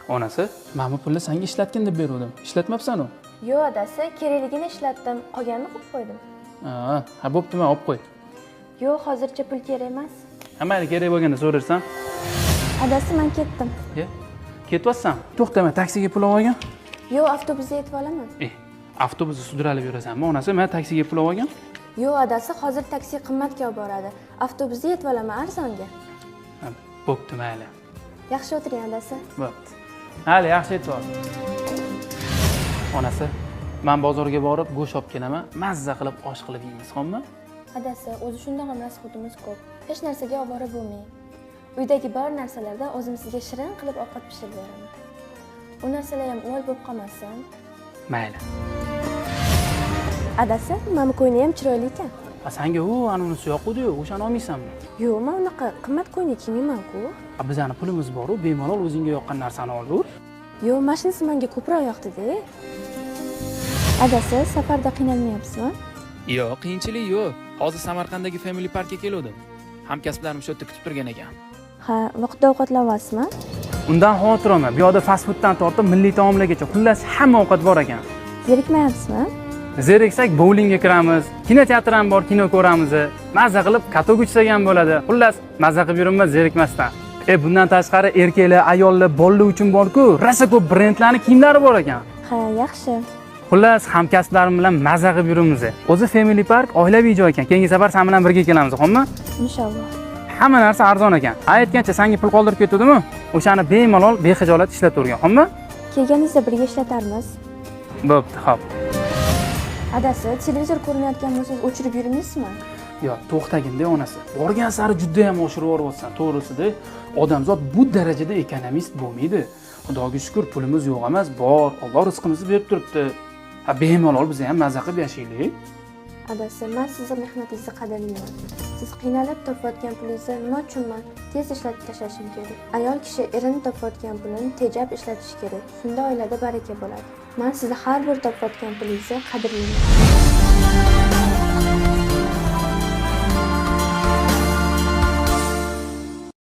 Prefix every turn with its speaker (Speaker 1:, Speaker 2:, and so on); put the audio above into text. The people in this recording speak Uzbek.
Speaker 1: Onasi, "Men bu pulni senga ishlatgin deb berdim. Ishlatmabsan-ku?"
Speaker 2: Yo'q, adasi, kerakligini ishlatdim, qolganini qo'yib qo'ydim.
Speaker 1: Ha, bo'pti, men olib qo'y.
Speaker 2: Yo'q, hozircha pul kerak emas.
Speaker 1: Ha, mayli, kerak bo'lganda so'rarsan.
Speaker 2: Adasi, men ketdim.
Speaker 1: Ketyapsan? To'xtama, taksiga pul olgan.
Speaker 2: Yo'q, avtobusda yetib olaman.
Speaker 1: Avtobusda sudralib yurasanmi? Onasi, men taksiga pul olgan.
Speaker 2: Yo'q, adasi, hozir taksi qimmatga olib boradi. Avtobusda yetib olaman arzonga.
Speaker 1: Bo'pti, mayli.
Speaker 2: Yaxshi o'tiring, adasi.
Speaker 1: Bo'pti. Hali yaxshi yetib ol. Onasi, men bozorga borib go'sht olib kelaman. Mazza qilib osh qilib yeymiz, xo'pmi?
Speaker 2: Adasi, o'zi shundoq emas, xudimiz ko'p. Hech narsaga ovora bo'lmang. Uydagi bor narsalardan o'zim sizga shirin qilib ovqat pishirib beraman. U narsalar ham o'l bo'lib qolmasin.
Speaker 1: Mayli.
Speaker 2: Adasi, mana bu ko'yni ham chiroyli ekan.
Speaker 1: Senga anunisi yoqdi-yu, o'shani olmaysanmi?
Speaker 2: Yo'q, men unaqa qimmat ko'yni kiymayman-ku.
Speaker 1: Bizani pulimiz bor-ku, bemalol o'zingga yoqqan narsani olaver.
Speaker 2: Yo'q, mashinasi menga ko'proq yoqdi-da. Adasi, safarda qiynalmayapsizmi?
Speaker 1: Yo'q, qiyinchilik yo'q. Hozir Samarqanddagi Family Parkga keldim. Hamkasblarim shu yerda kutib turgan ekan.
Speaker 2: Ha, vaqtida ovqatlanyapsizmi?
Speaker 1: Undan xavotir olma. Bu yoqda fast fooddan tortib milliy taomlargacha xullas hamma ovqat bor ekan.
Speaker 2: Zerikmayapsizmi?
Speaker 1: Zeriksak bowlingga kiramiz, kinoteatr ham bor, kino ko'ramiz. Mazza qilib katoga uchsak ham bo'ladi. Xullas, mazza qilib yuramiz zerikmasdan. Bundan tashqari erkaklar, ayollar, bolalar uchun bor-ku, rosa ko'p brendlarning kiyimlari bor ekan.
Speaker 2: Ha, yaxshi.
Speaker 1: Xullas, hamkasblarim bilan mazza qilib yuramiz. O'zi Family Park oilaviy joy ekan. Keyingi safar sen bilan birga kelamiz, xo'pmi?
Speaker 2: Inshaalloh.
Speaker 1: Hamma narsa arzon ekan. Aytgancha senga pul qoldirib ketdimi? O'shani bemalol, bexijolat ishlatavergan, xo'pmi?
Speaker 2: Kelganingizda birga ishlatarmiz.
Speaker 1: Bo'pti, xo'p.
Speaker 2: Adasi, televizor ko'rinayotgan bo'lsangiz o'chirib yurmaysizmi?
Speaker 1: Yo'q, to'xtagin-da onasi. Borgan sari juda ham oshirib yuryapsan, to'g'risida. Odamzod bu darajada ekonomist bo'lmaydi. Xudoga shukr, pulimiz yo'q emas, bor. Alloh rizqimizni berib turibdi. Bemalol biz ham mazza qilib yashaylik.
Speaker 2: Adasi, men sizning mehnatingizni qadrlayman. Siz qiynalib topayotgan pulingizni nima uchunman tez ishlatib tashlashim kerak. Ayol kishi erini topayotgan pulini tejab ishlatish kerak. Shunda oilada baraka bo'ladi. Men sizni har bir topayotgan pulingizni qadrlayman.